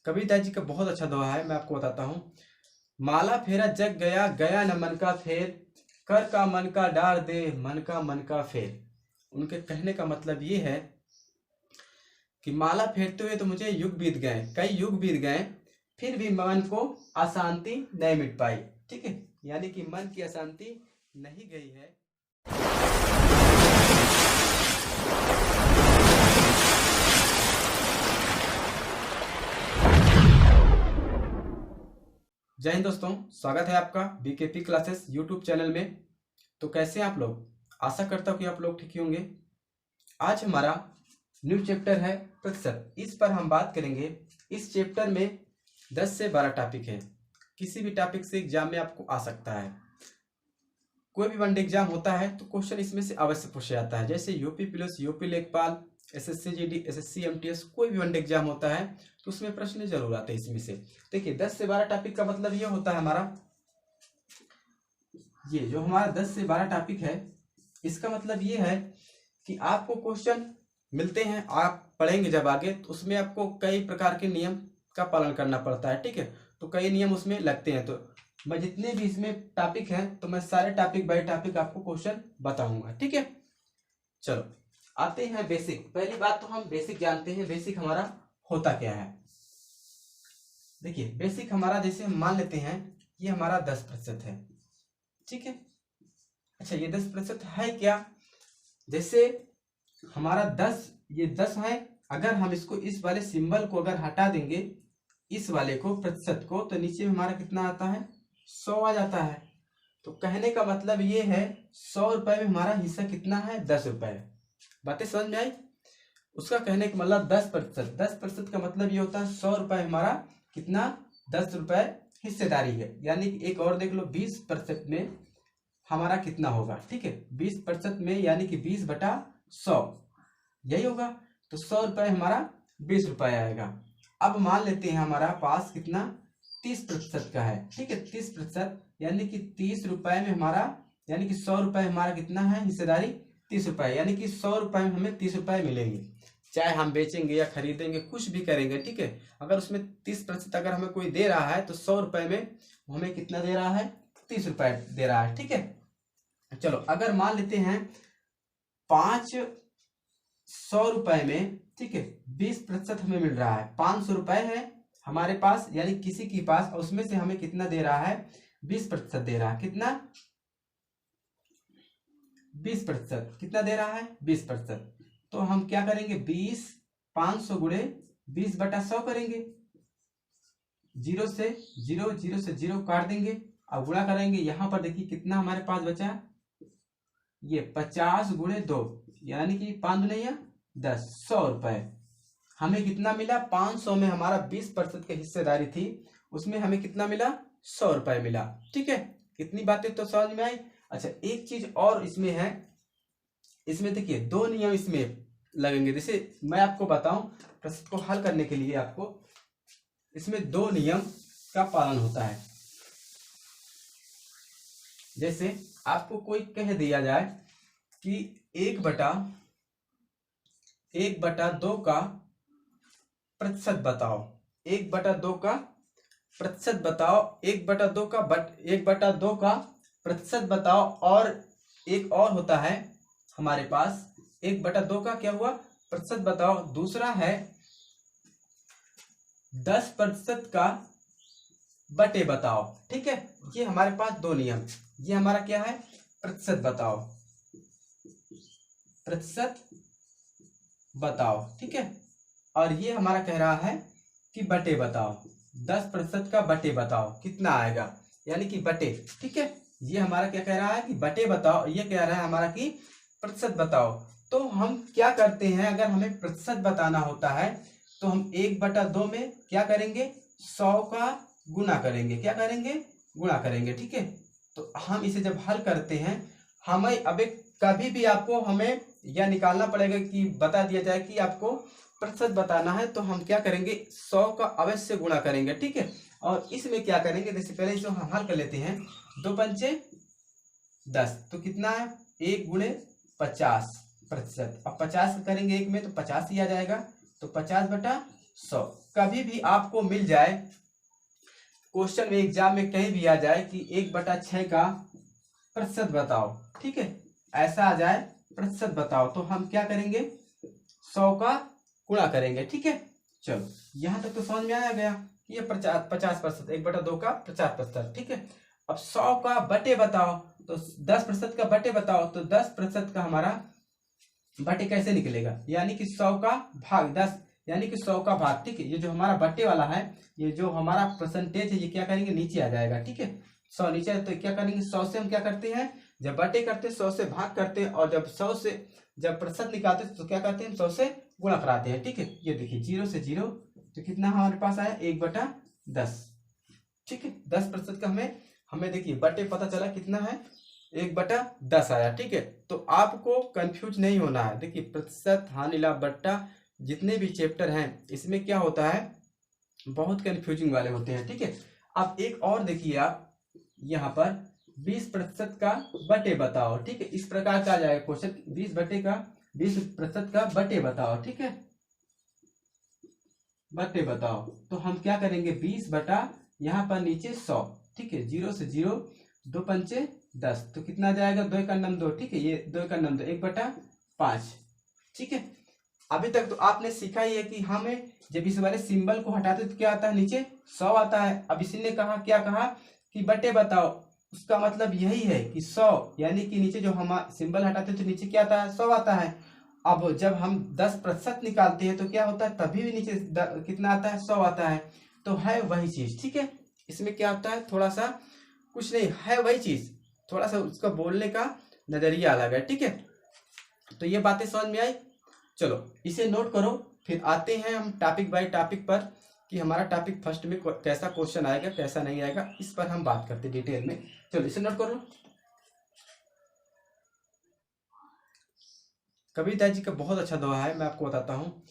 कबीरदास जी का बहुत अच्छा दोहा है, मैं आपको बताता हूँ। माला फेरा जग गया, गया न मन का फेर, कर का मन का डार दे, मन का फेर। उनके कहने का मतलब ये है कि माला फेरते हुए तो मुझे युग बीत गए, कई युग बीत गए, फिर भी मन को अशांति नहीं मिट पाई। ठीक है, यानी कि मन की अशांति नहीं गई है। जय हिंद दोस्तों, स्वागत है आपका बीकेपी क्लासेस यूट्यूब चैनल में। तो कैसे हैं आप लोग? आशा करता हूँ कि आप लोग ठीक ही होंगे। आज हमारा न्यू चैप्टर है प्रतिशत, इस पर हम बात करेंगे। इस चैप्टर में 10 से 12 टॉपिक हैं। किसी भी टॉपिक से एग्जाम में आपको आ सकता है। कोई भी वनडे एग्जाम होता है तो क्वेश्चन इसमें से अवश्य पूछा जाता है। जैसे यूपी पुलिस, यूपी लेखपाल, एसएससी जीडी, एसएससी एमटीएस, कोई भी वनडे एग्जाम होता है तो उसमें प्रश्न जरूर आते हैं इसमें से। देखिए 10 से 12 टॉपिक का मतलब ये होता है हमारा, ये जो हमारा 10 से 12 टॉपिक है, इसका मतलब ये है कि आपको क्वेश्चन मिलते हैं, आप पढ़ेंगे जब आगे तो उसमें आपको कई प्रकार के नियम का पालन करना पड़ता है। ठीक है, तो कई नियम उसमें लगते हैं। तो मैं जितने भी इसमें टॉपिक हैं तो मैं सारे टॉपिक बाय टॉपिक आपको क्वेश्चन बताऊंगा। ठीक है, चलो आते हैं बेसिक। पहली बात तो हम बेसिक जानते हैं, बेसिक हमारा होता क्या है। देखिए बेसिक हमारा, जैसे हम मान लेते हैं ये हमारा 10% है। ठीक है, अच्छा ये 10% है क्या? जैसे हमारा 10, ये 10 है, अगर हम इसको इस वाले सिंबल को अगर हटा देंगे, इस वाले को प्रतिशत को, तो नीचे में हमारा कितना आता है? 100 आ जाता है। तो कहने का मतलब ये है 100 रुपए में हमारा हिस्सा कितना है? 10 रुपए। बातें समझ में आई? उसका कहने का मतलब 10%। 10% का मतलब ये होता है 100 रुपए हमारा कितना? 10 रुपए हिस्सेदारी है। यानी कि एक और देख लो, 20% में हमारा कितना होगा? ठीक है, 20% में यानी कि 20/100 यही होगा। तो 100 रुपए हमारा 20 रुपए आएगा। अब मान लेते हैं हमारा पास कितना? 30% का है। ठीक है, 30% यानी कि 30 रुपए में हमारा, यानी कि 100 रुपए हमारा कितना है हिस्सेदारी? 30 रुपए। यानी कि 100 रुपए में हमें 30 रुपए मिलेंगे, चाहे हम बेचेंगे या खरीदेंगे, कुछ भी करेंगे। ठीक है, अगर उसमें 30% अगर हमें कोई दे रहा है तो 100 रुपए में हमें कितना दे रहा है? 30 रुपए दे रहा है। ठीक है, चलो अगर मान लेते हैं 500 रुपए में, ठीक है, 20% हमें मिल रहा है। 500 रुपए है हमारे पास, यानी किसी के पास, और उसमें से हमें कितना दे रहा है? 20% दे रहा है। कितना? 20%। कितना दे रहा है? 20%। तो हम क्या करेंगे? 500 गुणे 20/100 करेंगे। 0 से 0, 0 से 0 काट देंगे और गुणा करेंगे। यहां पर देखिए कितना हमारे पास बचा? ये 50 गुणे 2, यानी कि 5 दुने या 10, 100 रुपए। हमें कितना मिला? 500 में हमारा 20% की हिस्सेदारी थी, उसमें हमें कितना मिला? 100 रुपए मिला। ठीक है, कितनी बातें तो समझ में आई। अच्छा एक चीज और इसमें है, इसमें देखिए 2 नियम इसमें लगेंगे। जैसे मैं आपको बताऊं, प्रश्न को हल करने के लिए आपको इसमें 2 नियम का पालन होता है। जैसे आपको कोई कह दिया जाए कि 1/2 का प्रतिशत बताओ, 1/2 का प्रतिशत बताओ, 1/2 का प्रतिशत बताओ। और एक और होता है हमारे पास 1/2 का क्या हुआ? प्रतिशत बताओ। दूसरा है 10% का बटे बताओ। ठीक है, ये हमारे पास 2 नियम। ये हमारा क्या है? प्रतिशत बताओ, प्रतिशत बताओ। ठीक है, और ये हमारा कह रहा है कि बटे बताओ। 10% का बटे बताओ कितना आएगा, यानी कि बटे। ठीक है, ये हमारा क्या कह रहा है? कि बटे बताओ। ये कह रहा है हमारा कि प्रतिशत बताओ। तो हम क्या करते हैं, अगर हमें प्रतिशत बताना होता है तो हम 1/2 में क्या करेंगे? 100 का गुना करेंगे। क्या करेंगे? गुणा करेंगे। ठीक है, तो हम इसे जब हल करते हैं, हमें अब कभी भी आपको हमें यह निकालना पड़ेगा कि बता दिया जाए कि आपको प्रतिशत बताना है, तो हम क्या करेंगे? 100 का अवश्य गुणा करेंगे। ठीक है, और इसमें क्या करेंगे? जैसे पहले इसको हम हल कर लेते हैं। 2 पंचे 10, तो कितना है? 1 गुणे 50%। अब 50 करेंगे 1 में तो 50 ही आ जाएगा। तो 50/100 100। कभी भी आपको मिल जाए क्वेश्चन में, एग्जाम में कहीं भी आ जाए कि 1/6 का प्रतिशत बताओ, ठीक है, ऐसा आ जाए प्रतिशत बताओ, तो हम क्या करेंगे, 100 का गुणा करेंगे, ठीक है। चलो यहां तक तो समझ में आया गया, ये 50%, 1/2 का 50%, ठीक है। अब 100 का बटे बताओ, तो 10% का बटे बताओ, तो 10% का हमारा बटे कैसे निकलेगा, यानी कि 100 का भाग 10, यानी कि 100 का भाग, ठीक है। ये जो हमारा बटे वाला है, ये जो हमारा परसेंटेज है, ये क्या करेंगे, नीचे आ जाएगा, ठीक है। 100 नीचे है, तो क्या करेंगे, 100 से हम क्या करते हैं, जब बटे करते हैं 100 से भाग करते हैं, और जब प्रतिशत निकालते हैं तो क्या करते हैं, 100 से गुणा कराते हैं, ठीक है। ये देखिए 0 से 0, तो कितना हमारे पास आया, 1/10, ठीक है। 10% का हमें देखिए बटे पता चला कितना है, 1/10 आया, ठीक है। तो आपको कंफ्यूज नहीं होना है। देखिए प्रतिशत, हानि, लाभ, बट्टा, जितने भी चैप्टर हैं इसमें क्या होता है, बहुत कंफ्यूजिंग वाले होते हैं, ठीक है। अब एक और देखिए आप यहाँ पर 20% का बटे बताओ, ठीक है, इस प्रकार का आ जाएगा क्वेश्चन, 20% का बटे बताओ, ठीक है, बटे बताओ। तो हम क्या करेंगे, 20 बटा यहाँ पर नीचे 100, ठीक है, 0 से 0, 2 पंचे 10, तो कितना आ जाएगा, 2 का नाम 2, ठीक है, ये 2 का नाम 2, 1/5, ठीक है। अभी तक तो आपने सीखा ही है कि हमें जब इस वाले सिंबल को हटाते तो क्या आता है, नीचे 100 आता है। अब इसी ने कहा, क्या कहा कि बटे बताओ, उसका मतलब यही है कि 100, यानी कि नीचे जो हम सिंबल हटाते तो नीचे क्या आता है, 100 आता है। अब जब हम 10% निकालते हैं तो क्या होता है, तभी भी नीचे कितना आता है, 100 आता है। तो है वही चीज, ठीक है। इसमें क्या होता है, थोड़ा सा कुछ नहीं है, वही चीज, थोड़ा सा उसका बोलने का नजरिया अलग है, ठीक है। तो ये बातें समझ में आई। चलो इसे नोट करो, फिर आते हैं हम टॉपिक बाय टॉपिक पर, कि हमारा टॉपिक फर्स्ट में कैसा क्वेश्चन आएगा कैसा नहीं आएगा, इस पर हम बात करते डिटेल में। चलो इसे नोट कर लो। कबीरदास जी का बहुत अच्छा दोहा है, मैं आपको बताता हूँ।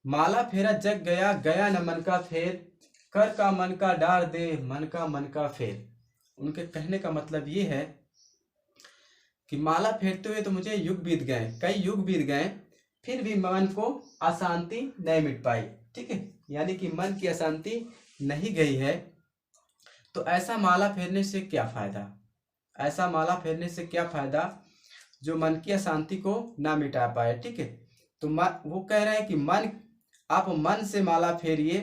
माला फेरा जग गया, गया न मन का फेर, कर का मन का डार दे, मन का फेर। उनके कहने का मतलब ये है कि माला फेरते हुए तो मुझे युग बीत गए, कई युग बीत गए, फिर भी मन को अशांति नहीं मिट पाई, ठीक है, यानी कि मन की अशांति नहीं गई है। तो ऐसा माला फेरने से क्या फायदा, ऐसा माला फेरने से क्या फायदा जो मन की अशांति को ना मिटा पाए, ठीक है। तो वो कह रहे हैं कि आप मन से माला फेरिए,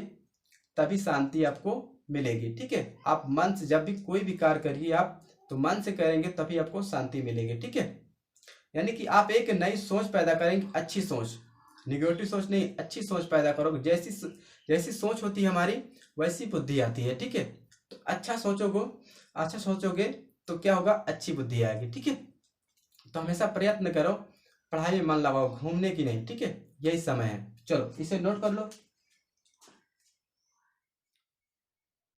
तभी शांति आपको मिलेगी, ठीक है। आप मन से जब भी कोई भी कार्य करिए आप, तो मन से करेंगे तभी आपको शांति मिलेगी, ठीक है। यानी कि आप एक नई सोच पैदा करेंगे, अच्छी सोच, निगेटिव सोच नहीं, अच्छी सोच पैदा करोगे। जैसी सोच होती है हमारी, वैसी बुद्धि आती है, ठीक है। तो अच्छा सोचोगे तो क्या होगा, अच्छी बुद्धि आएगी, ठीक है। तो हमेशा प्रयत्न करो, पढ़ाई में मन लगाओ, घूमने की नहीं, ठीक है, यही समय है। चलो इसे नोट कर लो।